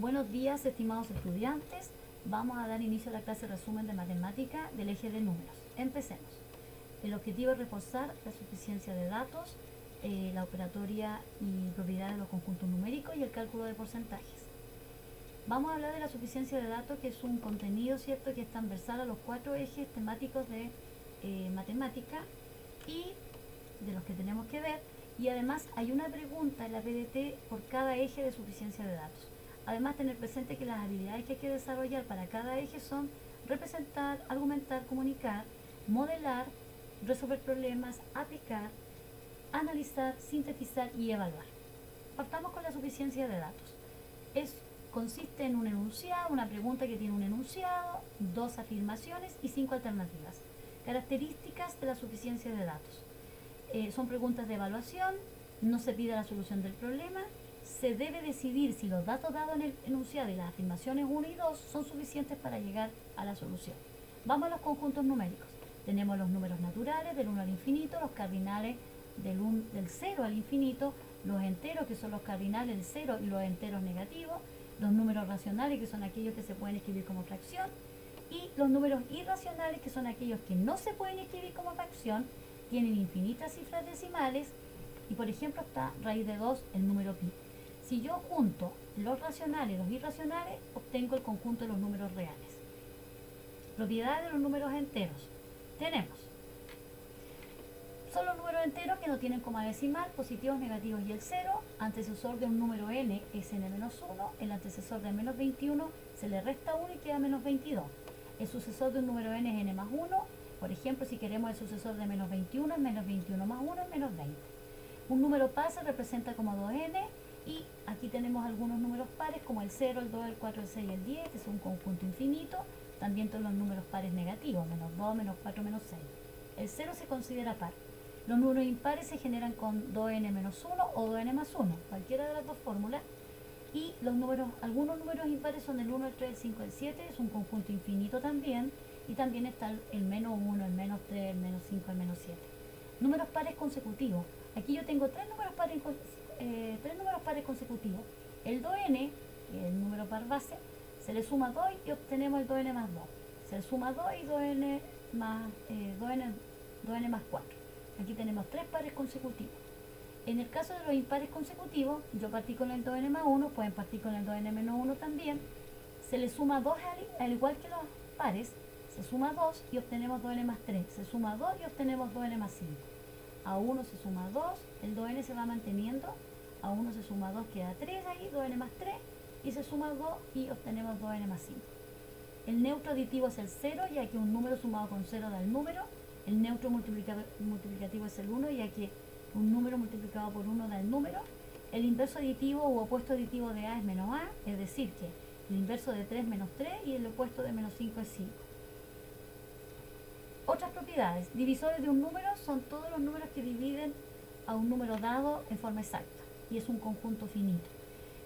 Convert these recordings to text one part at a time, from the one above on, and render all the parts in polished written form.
Buenos días, estimados estudiantes. Vamos a dar inicio a la clase resumen de matemática del eje de números. Empecemos. El objetivo es reforzar la suficiencia de datos, la operatoria y propiedades de los conjuntos numéricos y el cálculo de porcentajes. Vamos a hablar de la suficiencia de datos, que es un contenido, ¿cierto?, que es transversal a los 4 ejes temáticos de matemática y de los que tenemos que ver. Y además hay una pregunta en la PDT por cada eje de suficiencia de datos. Además, tener presente que las habilidades que hay que desarrollar para cada eje son representar, argumentar, comunicar, modelar, resolver problemas, aplicar, analizar, sintetizar y evaluar. Partamos con la suficiencia de datos. Consiste en un enunciado, una pregunta que tiene un enunciado, 2 afirmaciones y 5 alternativas. Características de la suficiencia de datos. Son preguntas de evaluación, no se pide la solución del problema, se debe decidir si los datos dados en el enunciado y las afirmaciones 1 y 2 son suficientes para llegar a la solución. Vamos a los conjuntos numéricos. Tenemos los números naturales del 1 al infinito, los cardinales del 0 al infinito, los enteros, que son los cardinales del 0 y los enteros negativos, los números racionales, que son aquellos que se pueden escribir como fracción, y los números irracionales, que son aquellos que no se pueden escribir como fracción, tienen infinitas cifras decimales, y por ejemplo está raíz de 2 el número pi. Si yo junto los racionales y los irracionales, obtengo el conjunto de los números reales. Propiedades de los números enteros. Tenemos, son los números enteros que no tienen coma decimal, positivos, negativos y el 0. Antecesor de un número n es n-1, el antecesor de menos 21 se le resta 1 y queda menos 22. El sucesor de un número n es n más 1, por ejemplo, si queremos el sucesor de menos 21, es menos 21 más 1 es menos 20. Un número par se representa como 2n, y aquí tenemos algunos números pares como el 0, el 2, el 4, el 6 y el 10, es un conjunto infinito. También todos los números pares negativos, menos 2, menos 4, menos 6. El 0 se considera par. Los números impares se generan con 2n menos 1 o 2n más 1, cualquiera de las dos fórmulas. Y algunos números impares son el 1, el 3, el 5, el 7, es un conjunto infinito también. Y también está el menos 1, el menos 3, el menos 5, el menos 7. Números pares consecutivos. Aquí yo tengo tres números pares consecutivos. El 2n, que es el número par base, se le suma 2 y obtenemos el 2n más 2. Se le suma 2 y 2n más 4. Aquí tenemos tres pares consecutivos. En el caso de los impares consecutivos, yo partí con el 2n más 1, pueden partir con el 2n menos 1 también. Se le suma 2 al igual que los pares, se suma 2 y obtenemos 2n más 3. Se suma 2 y obtenemos 2n más 5. A 1 se suma 2, el 2n se va manteniendo. A 1 se suma 2, queda 3 ahí, 2n más 3. Y se suma 2 y obtenemos 2n más 5. El neutro aditivo es el 0, ya que un número sumado con 0 da el número. El neutro multiplicativo es el 1, ya que un número multiplicado por 1 da el número. El inverso aditivo u opuesto aditivo de a es menos a, es decir que el inverso de 3 es menos 3 y el opuesto de menos 5 es 5. Otras propiedades. Divisores de un número son todos los números que dividen a un número dado en forma exacta y es un conjunto finito.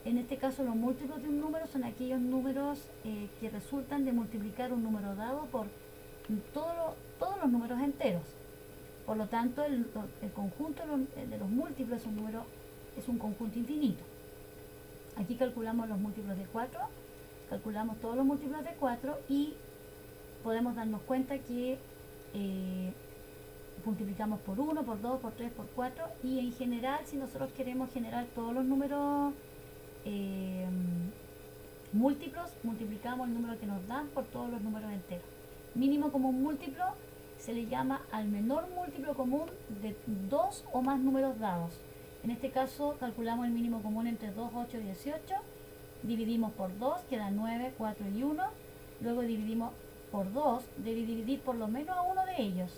En este caso, los múltiplos de un número son aquellos números que resultan de multiplicar un número dado por todos los números enteros. Por lo tanto, el conjunto de los múltiplos es un conjunto infinito. Aquí calculamos los múltiplos de 4, calculamos todos los múltiplos de 4 y podemos darnos cuenta que multiplicamos por 1, por 2, por 3, por 4 y en general, si nosotros queremos generar todos los números múltiplos, multiplicamos el número que nos dan por todos los números enteros. Mínimo común múltiplo se le llama al menor múltiplo común de 2 o más números dados. En este caso calculamos el mínimo común entre 2, 8 y 18, dividimos por 2, queda 9, 4 y 1, luego dividimos por 2, debe dividir por lo menos a uno de ellos,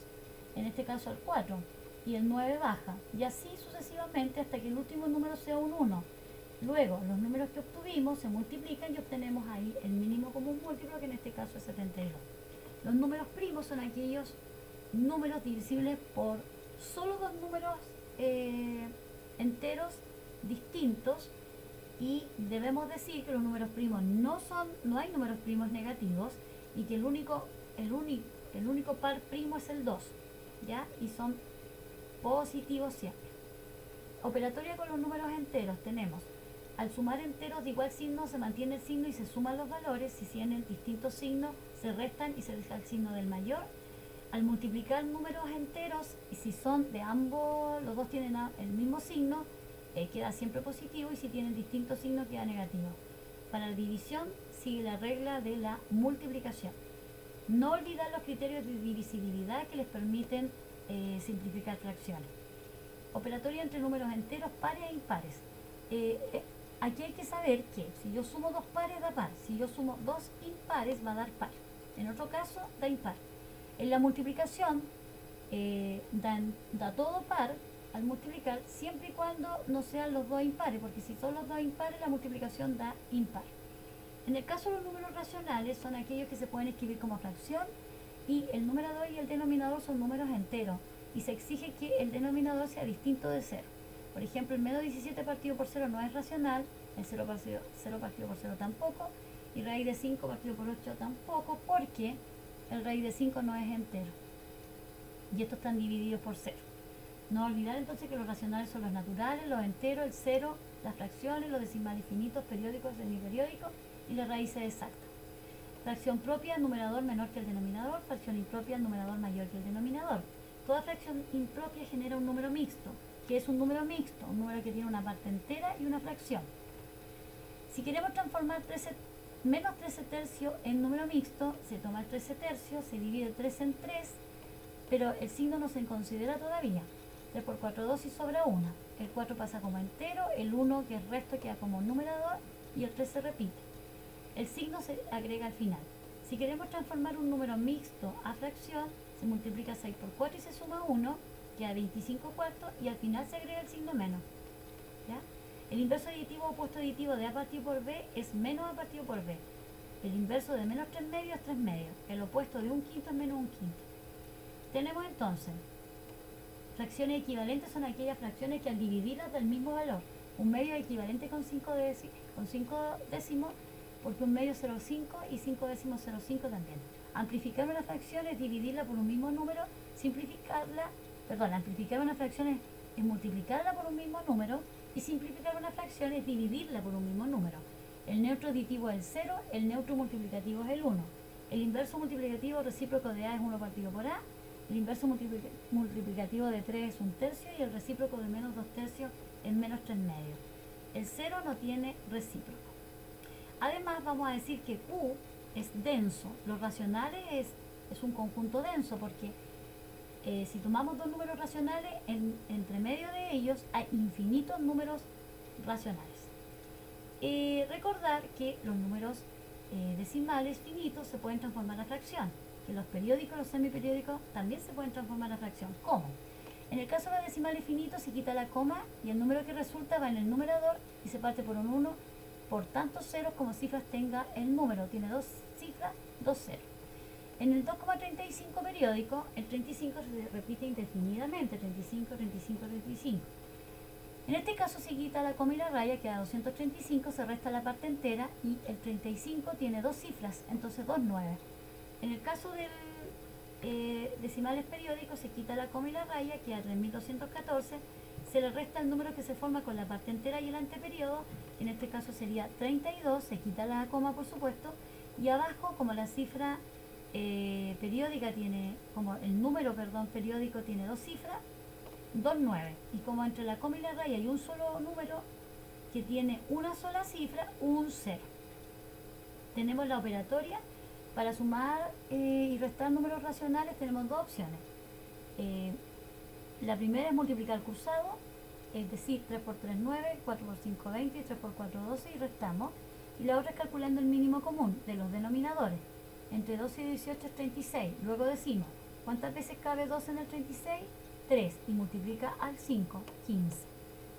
en este caso al 4, y el 9 baja, y así sucesivamente hasta que el último número sea un 1. Luego los números que obtuvimos se multiplican y obtenemos ahí el mínimo común múltiplo, que en este caso es 72. Los números primos son aquellos números divisibles por solo dos números enteros distintos, y debemos decir que los números primos no hay números primos negativos y que el único par primo es el 2, ¿ya? Y son positivos siempre. Operatoria con los números enteros. Tenemos Al sumar enteros de igual signo se mantiene el signo y se suman los valores. Si tienen distintos signos se restan y se deja el signo del mayor. Al multiplicar números enteros, y si son de ambos, los dos tienen el mismo signo, queda siempre positivo, y si tienen distintos signos queda negativo. Para la división sigue la regla de la multiplicación. No olvidar los criterios de divisibilidad que les permiten simplificar fracciones. Operatorio entre números enteros pares e impares. Aquí hay que saber que si yo sumo dos pares da par, si yo sumo dos impares va a dar par. En otro caso da impar. En la multiplicación da todo par al multiplicar, siempre y cuando no sean los dos impares, porque si son los dos impares la multiplicación da impar. En el caso de los números racionales son aquellos que se pueden escribir como fracción, y el numerador y el denominador son números enteros y se exige que el denominador sea distinto de 0. Por ejemplo, el menos 17 partido por 0 no es racional, el 0 partido por 0 tampoco, y raíz de 5 partido por 8 tampoco, porque el raíz de 5 no es entero y estos están divididos por 0. No olvidar entonces que los racionales son los naturales, los enteros, el 0, las fracciones, los decimales finitos, periódicos, semiperiódicos y las raíces exactas. Fracción propia, numerador menor que el denominador. Fracción impropia, numerador mayor que el denominador. Toda fracción impropia genera un número mixto. ¿Qué es un número mixto? Un número que tiene una parte entera y una fracción. Si queremos transformar menos 13 tercios en número mixto, se toma el 13 tercios, se divide el 3 en 3, pero el signo no se considera todavía. 3 por 4, 2 y sobra 1. El 4 pasa como entero, el 1 que es resto queda como numerador y el 3 se repite. El signo se agrega al final. Si queremos transformar un número mixto a fracción, se multiplica 6 por 4 y se suma 1, queda 25 cuartos y al final se agrega el signo menos. ¿Ya? El inverso aditivo o opuesto aditivo de A partido por B es menos A partido por B. El inverso de menos 3 medios es 3 medios. El opuesto de un quinto es menos un quinto. Tenemos entonces, fracciones equivalentes son aquellas fracciones que al dividirlas del mismo valor. Un medio es equivalente con 5 décimos, porque un medio es 0,5 y 5 décimos 0,5 también. Amplificar una fracción es dividirla por un mismo número, amplificar una fracción es multiplicarla por un mismo número, y simplificar una fracción es dividirla por un mismo número. El neutro aditivo es el 0, el neutro multiplicativo es el 1. El inverso multiplicativo recíproco de A es 1 partido por A, el inverso multiplicativo de 3 es 1 tercio y el recíproco de menos 2 tercios es menos 3 medios. El 0 no tiene recíproco. Además vamos a decir que Q es denso. Los racionales es un conjunto denso porque si tomamos dos números racionales, entre medio de ellos hay infinitos números racionales. Recordar que los números decimales finitos se pueden transformar a fracción, que los periódicos, los semiperiódicos también se pueden transformar a fracción. ¿Cómo? En el caso de los decimales finitos se quita la coma y el número que resulta va en el numerador y se parte por un 1 por tantos ceros como cifras tenga el número. Tiene dos cifras, dos ceros. En el 2,35 periódico, el 35 se repite indefinidamente, 35, 35, 35. En este caso se quita la coma y la raya, queda 235, se resta la parte entera y el 35 tiene dos cifras, entonces 2 9. En el caso del decimales periódicos se quita la coma y la raya, queda 3214, se le resta el número que se forma con la parte entera y el anteperiodo, en este caso sería 32, se quita la coma por supuesto, y abajo como la cifra periódica tiene, como el número, periódico tiene dos cifras, 2 9, y como entre la coma y la raya hay un solo número que tiene una sola cifra, un 0. Tenemos la operatoria. Para sumar y restar números racionales tenemos dos opciones. La primera es multiplicar cruzado, es decir, 3 por 3 9, 4 por 5 20 y 3 por 4 12 y restamos. Y la otra es calculando el mínimo común de los denominadores. Entre 12 y 18 es 36. Luego decimos, ¿cuántas veces cabe 2 en el 36? 3. Y multiplica al 5, 15.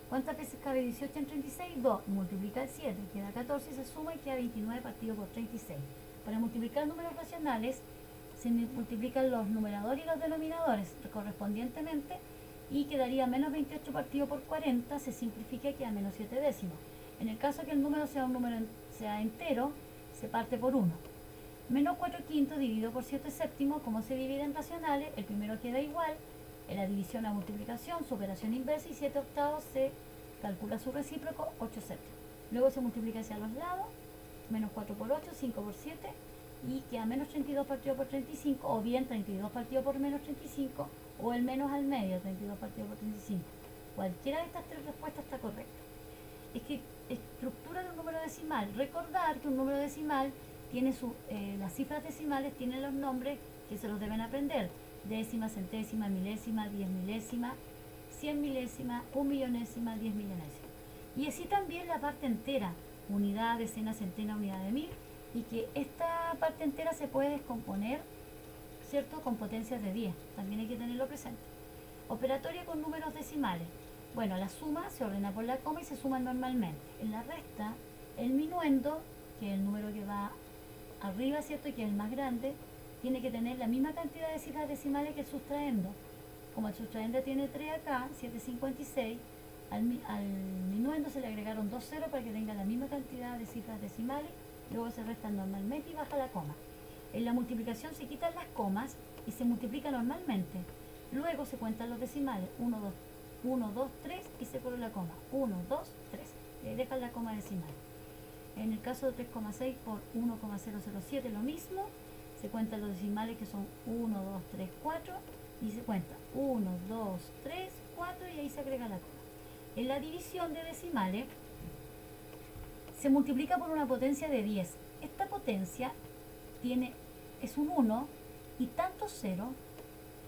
¿Cuántas veces cabe 18 en 36? 2. Y multiplica al 7, queda 14 y se suma y queda 29 partido por 36. Para multiplicar números racionales se multiplican los numeradores y los denominadores correspondientemente y quedaría menos 28 partido por 40, se simplifica y queda menos 7 décimos. En el caso que el número sea entero, se parte por 1. Menos 4 quintos dividido por 7 séptimos, como se divide en racionales, el primero queda igual, en la división a multiplicación, su operación inversa, y 7 octavos se calcula su recíproco, 8 séptimos. Luego se multiplica hacia los lados, menos 4 por 8, 5 por 7, y queda menos 32 partido por 35, o bien 32 partido por menos 35, o el menos al medio, 32 partido por 35. Cualquiera de estas tres respuestas está correcta. Es que estructura de un número decimal. Recordar que un número decimal tiene las cifras decimales tienen los nombres que se los deben aprender: décima, centésima, milésima, 10 milésima, 100 milésima, 1 millonésima, 10 millonésima. Y así también la parte entera: unidad, decena, centena, unidad de mil, y que esta parte entera se puede descomponer, ¿cierto?, con potencias de 10. También hay que tenerlo presente. Operatoria con números decimales. Bueno, la suma se ordena por la coma y se suman normalmente. En la resta, el minuendo, que es el número que va arriba, ¿cierto?, y que es el más grande, tiene que tener la misma cantidad de cifras decimales que el sustraendo. Como el sustraendo tiene 3 acá, 756, al minuendo se le agregaron 2 ceros para que tenga la misma cantidad de cifras decimales, luego se restan normalmente y baja la coma. En la multiplicación se quitan las comas y se multiplica normalmente. Luego se cuentan los decimales: 1, 2, 3 y se corre la coma. 1, 2, 3. Y ahí dejan la coma decimal. En el caso de 3,6 por 1,007 lo mismo. Se cuentan los decimales, que son 1, 2, 3, 4, y se cuenta 1, 2, 3, 4 y ahí se agrega la coma. En la división de decimales se multiplica por una potencia de 10. Esta potencia es un 1 y tantos ceros.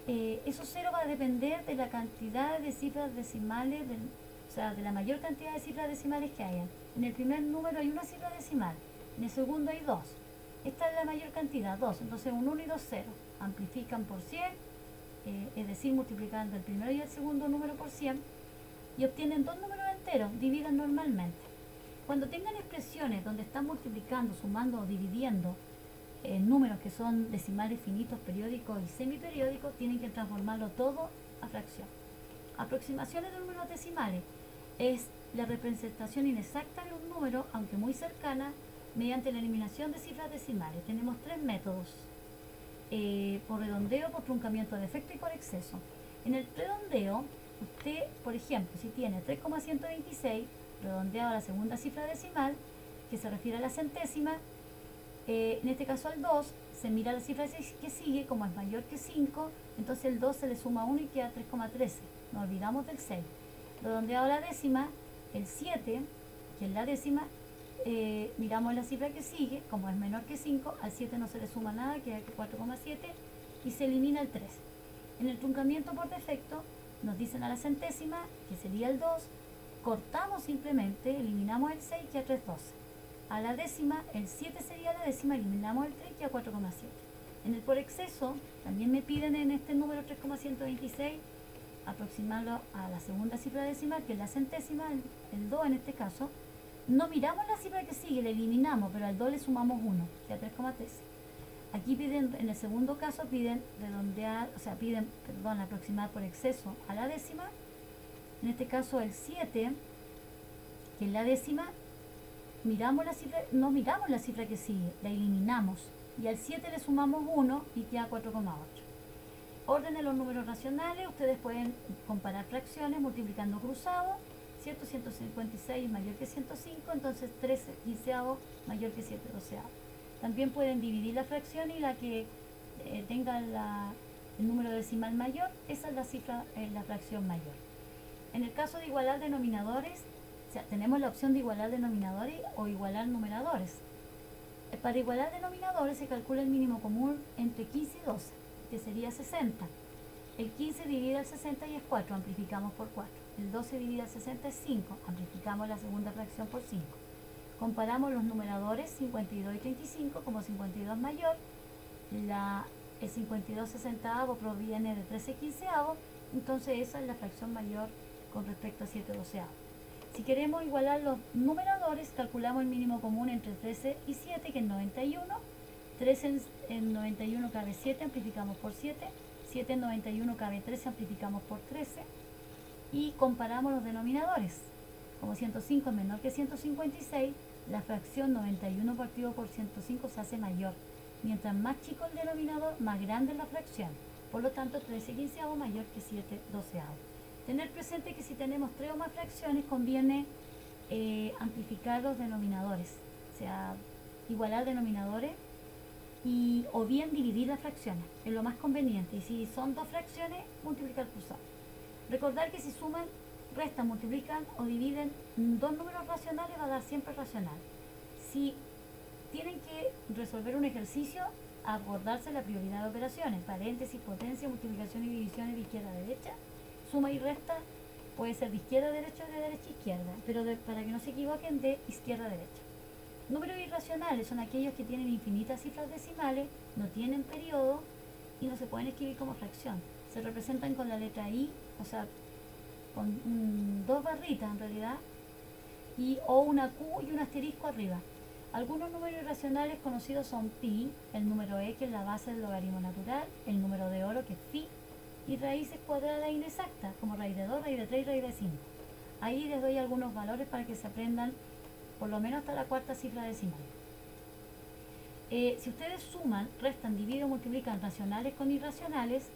Esos ceros va a depender de la cantidad de cifras decimales, o sea, de la mayor cantidad de cifras decimales que haya. En el primer número hay una cifra decimal, en el segundo hay 2. Esta es la mayor cantidad, 2. Entonces un 1 y 2 ceros amplifican por 100, es decir, multiplicando el primero y el segundo número por 100, y obtienen dos números enteros. Dividan normalmente. Cuando tengan expresiones donde están multiplicando, sumando o dividiendo números que son decimales finitos, periódicos y semiperiódicos, tienen que transformarlo todo a fracción. Aproximaciones de números decimales es la representación inexacta de un número, aunque muy cercana, mediante la eliminación de cifras decimales. Tenemos tres métodos: por redondeo, por truncamiento de defecto y por exceso. En el redondeo, usted, por ejemplo, si tiene 3,126 redondeado a la segunda cifra decimal, que se refiere a la centésima, en este caso al 2, se mira la cifra que sigue, como es mayor que 5, entonces el 2 se le suma 1 y queda 3,13. No olvidamos del 6. Redondeado a la décima, el 7, que es la décima, miramos la cifra que sigue, como es menor que 5, al 7 no se le suma nada, queda 4,7 y se elimina el 3. En el truncamiento por defecto, nos dicen a la centésima, que sería el 2, cortamos simplemente, eliminamos el 6, queda 3,12. A la décima, el 7 sería la décima, eliminamos el 3, queda 4,7. En el por exceso, también me piden en este número 3,126 aproximarlo a la segunda cifra decimal, que es la centésima, el 2 en este caso. No miramos la cifra que sigue, la eliminamos, pero al 2 le sumamos 1, queda 3,13. Aquí piden, en el segundo caso, piden redondear, o sea, aproximar por exceso a la décima. En este caso el 7, que es la décima, miramos la cifra, no miramos la cifra que sigue, la eliminamos, y al 7 le sumamos 1 y queda 4,8. Orden de los números racionales: ustedes pueden comparar fracciones multiplicando cruzado, ¿cierto? 156 es mayor que 105, entonces 13 quinceavos mayor que 7 doceavos. También pueden dividir la fracción y la que tenga el número decimal mayor, esa es la cifra, la fracción mayor. En el caso de igualar denominadores, o sea, tenemos la opción de igualar denominadores o igualar numeradores. Para igualar denominadores se calcula el mínimo común entre 15 y 12, que sería 60. El 15 divide al 60 y es 4, amplificamos por 4. El 12 divide al 60 es 5, amplificamos la segunda fracción por 5. Comparamos los numeradores 52 y 35, como 52 mayor, el 52 sesentavos proviene de 13 quinceavos, entonces esa es la fracción mayor con respecto a 7 doceavos. Si queremos igualar los numeradores, calculamos el mínimo común entre 13 y 7, que es 91. 13 en 91 cabe 7, amplificamos por 7. 7 en 91 cabe 13, amplificamos por 13. Y comparamos los denominadores. Como 105 es menor que 156, la fracción 91 partido por 105 se hace mayor. Mientras más chico el denominador, más grande es la fracción. Por lo tanto, 13 quinceavos mayor que 7 doceavos. Tener presente que si tenemos 3 o más fracciones, conviene amplificar los denominadores, o sea, igualar denominadores o bien dividir las fracciones, es lo más conveniente. Y si son dos fracciones, multiplicar cruzado. Recordar que si suman, restan, multiplican o dividen dos números racionales, va a dar siempre racional. Si tienen que resolver un ejercicio, acordarse la prioridad de operaciones, paréntesis, potencia, multiplicación y división de izquierda a derecha, suma y resta puede ser de izquierda a derecha o de derecha a izquierda, pero para que no se equivoquen, de izquierda a derecha. Números irracionales son aquellos que tienen infinitas cifras decimales, no tienen periodo y no se pueden escribir como fracción. Se representan con la letra I, o sea, con dos barritas en realidad, o una Q y un asterisco arriba. Algunos números irracionales conocidos son pi, el número e, que es la base del logaritmo natural, el número de oro, que es phi, y raíces cuadradas inexactas, como raíz de 2, raíz de 3 y raíz de 5. Ahí les doy algunos valores para que se aprendan por lo menos hasta la cuarta cifra decimal. Si ustedes suman, restan, dividen o multiplican racionales con irracionales,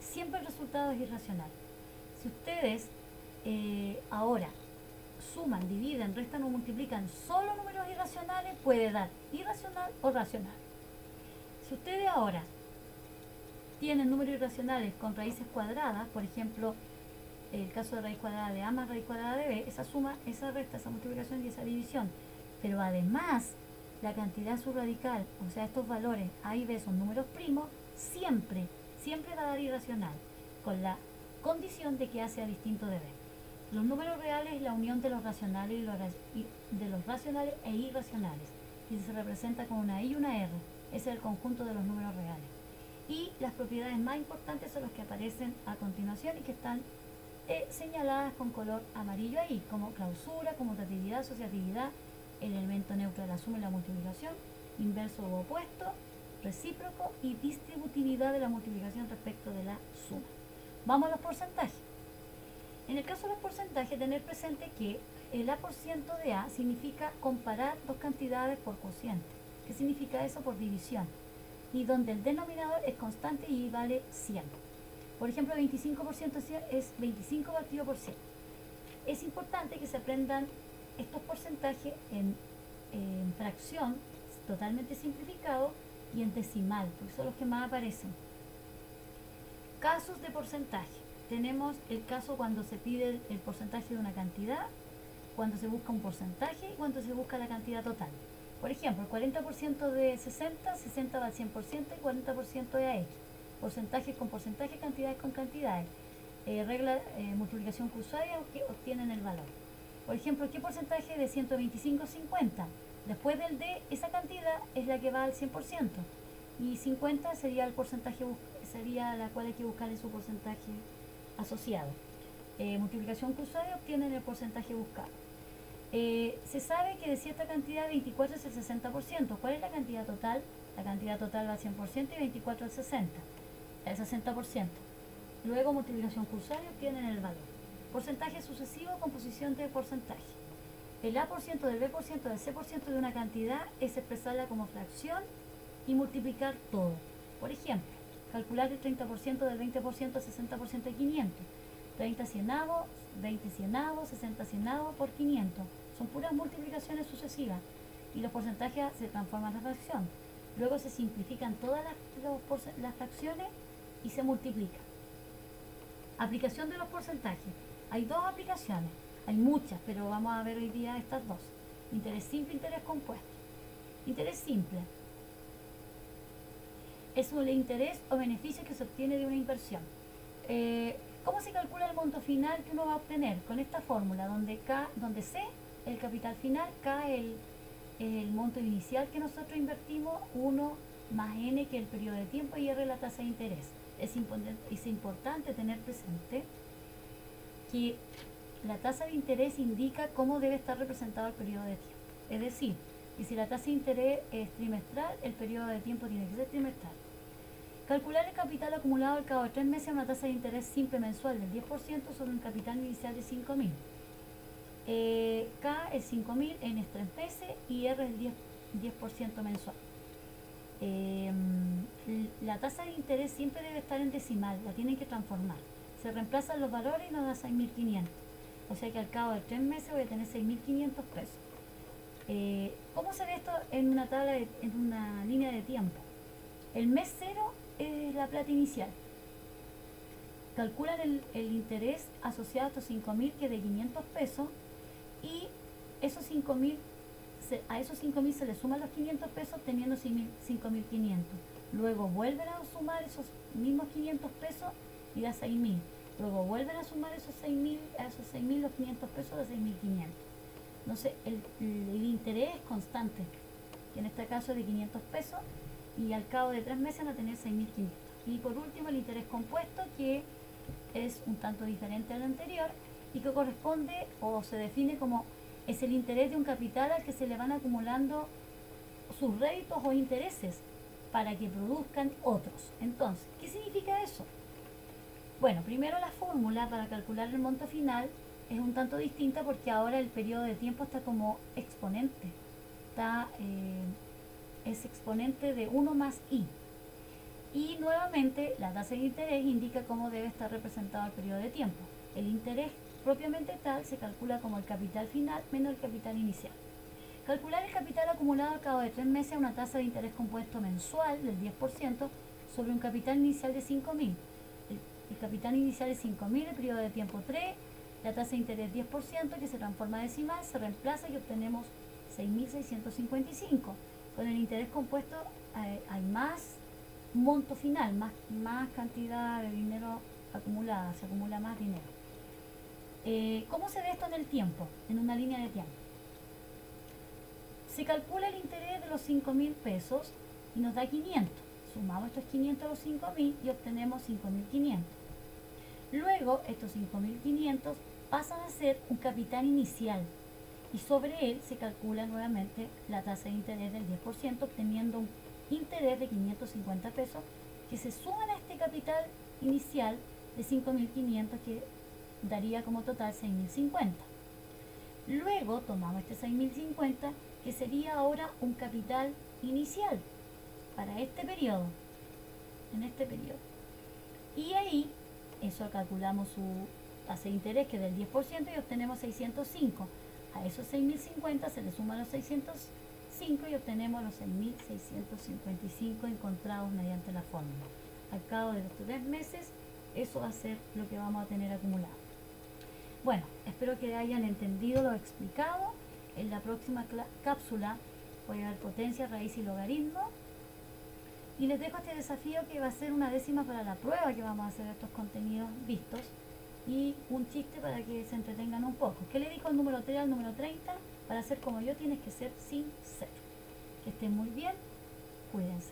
siempre el resultado es irracional. Si ustedes ahora suman, dividen, restan o multiplican solo números irracionales, puede dar irracional o racional. Si ustedes ahora tienen números irracionales con raíces cuadradas, por ejemplo, el caso de raíz cuadrada de A más raíz cuadrada de B, esa suma, esa resta, esa multiplicación y esa división, pero además la cantidad subradical, o sea, estos valores A y B son números primos, siempre va a dar irracional, con la condición de que A sea distinto de B. Los números reales es la unión de los racionales e irracionales, y se representa con una I y una R. Ese es el conjunto de los números reales. Y las propiedades más importantes son las que aparecen a continuación y que están señaladas con color amarillo ahí, como clausura, conmutatividad, asociatividad, el elemento neutro de la suma y la multiplicación, inverso u opuesto, recíproco y distributividad de la multiplicación respecto de la suma. Vamos a los porcentajes. En el caso de los porcentajes, tener presente que el A% de A significa comparar dos cantidades por cociente. ¿Qué significa eso? Por división. Y donde el denominador es constante y vale 100. Por ejemplo, 25% es 25 partido por 100. Es importante que se aprendan estos porcentajes en fracción, totalmente simplificado, y en decimal, porque son los que más aparecen. Casos de porcentaje. Tenemos el caso cuando se pide el porcentaje de una cantidad, cuando se busca un porcentaje y cuando se busca la cantidad total. Por ejemplo, el 40% de 60, 60 va al 100% y 40% es a X. Porcentajes con porcentaje, cantidades con cantidades. Regla multiplicación cruzada que obtienen el valor. Por ejemplo, ¿qué porcentaje de 125 50? Después del D, esa cantidad es la que va al 100%. Y 50 sería el porcentaje, sería la cual hay que buscar en su porcentaje asociado. Multiplicación cruzada obtienen el porcentaje buscado. Se sabe que de cierta cantidad 24 es el 60%. ¿Cuál es la cantidad total? La cantidad total va al 100% y 24 al 60%. El 60%. Luego multiplicación cruzada y obtienen el valor. Porcentaje sucesivo, composición de porcentaje. El A% del B% del C% de una cantidad es expresarla como fracción y multiplicar todo. Por ejemplo, calcular el 30% del 20%, 60% de 500. 30 cienavos, 20 cienavos, 60 cienavos por 500. Son puras multiplicaciones sucesivas y los porcentajes se transforman en fracción. Luego se simplifican todas las fracciones y se multiplican. Aplicación de los porcentajes. Hay dos aplicaciones, hay muchas, pero vamos a ver hoy día estas dos. Interés simple e interés compuesto. Interés simple es un interés o beneficio que se obtiene de una inversión. ¿Cómo se calcula el monto final que uno va a obtener? Con esta fórmula, donde C, el capital final, K, el monto inicial que nosotros invertimos, 1 más N, que es el periodo de tiempo, y R, la tasa de interés. Es importante tener presente que la tasa de interés indica cómo debe estar representado el periodo de tiempo. Es decir, que si la tasa de interés es trimestral, el periodo de tiempo tiene que ser trimestral. Calcular el capital acumulado al cabo de 3 meses a una tasa de interés simple mensual del 10% sobre un capital inicial de 5.000. K es 5.000, N es 3 meses y R es 10% mensual. La tasa de interés siempre debe estar en decimal, la tienen que transformar. Se reemplazan los valores y nos da 6.500. O sea que al cabo de 3 meses voy a tener 6.500 pesos. ¿Cómo se ve esto en una tabla, en una línea de tiempo? El mes 0 es la plata inicial. Calculan el interés asociado a estos 5.000, que es de 500 pesos, y esos 5.000, a esos 5.000 se le suman los 500 pesos teniendo 5.500. Luego vuelven a sumar esos mismos 500 pesos y da 6.000. Luego vuelven a sumar esos 6.000 los 500 pesos, da 6.500. Entonces el interés es constante, que en este caso es de 500 pesos, y al cabo de 3 meses van a tener 6.500. Y por último el interés compuesto, que es un tanto diferente al anterior y que corresponde o se define como es el interés de un capital al que se le van acumulando sus réditos o intereses para que produzcan otros. Entonces, ¿qué significa eso? Bueno, primero la fórmula para calcular el monto final es un tanto distinta porque ahora el periodo de tiempo está como exponente. Es exponente de 1 más i. Y nuevamente la tasa de interés indica cómo debe estar representado el periodo de tiempo. El interés propiamente tal se calcula como el capital final menos el capital inicial. Calcular el capital acumulado al cabo de 3 meses a una tasa de interés compuesto mensual del 10% sobre un capital inicial de 5.000. El capital inicial es 5.000, el periodo de tiempo 3, la tasa de interés 10% que se transforma a decimal, se reemplaza y obtenemos 6.655. Con el interés compuesto hay más monto final, más cantidad de dinero acumulada, se acumula más dinero. ¿Cómo se ve esto en el tiempo? En una línea de tiempo. Se calcula el interés de los 5.000 pesos y nos da 500. Sumamos estos 500 a los 5.000 y obtenemos 5.500. Luego, estos 5.500 pasan a ser un capital inicial y sobre él se calcula nuevamente la tasa de interés del 10%, obteniendo un interés de 550 pesos que se suman a este capital inicial de 5.500, que daría como total 6.050. Luego tomamos este 6.050, que sería ahora un capital inicial para este periodo, en este periodo. Y ahí, eso calculamos su tasa de interés, que es del 10%, y obtenemos 605. A esos 6.050 se le suman los 605 y obtenemos los 6.655 encontrados mediante la fórmula. Al cabo de los 3 meses, eso va a ser lo que vamos a tener acumulado. Bueno, espero que hayan entendido lo explicado. En la próxima cápsula voy a ver potencia, raíz y logaritmo. Y les dejo este desafío, que va a ser una décima para la prueba que vamos a hacer de estos contenidos vistos. Y un chiste para que se entretengan un poco. ¿Qué le dijo el número 3 al número 30? Para ser como yo tienes que ser sincero. Que estén muy bien. Cuídense.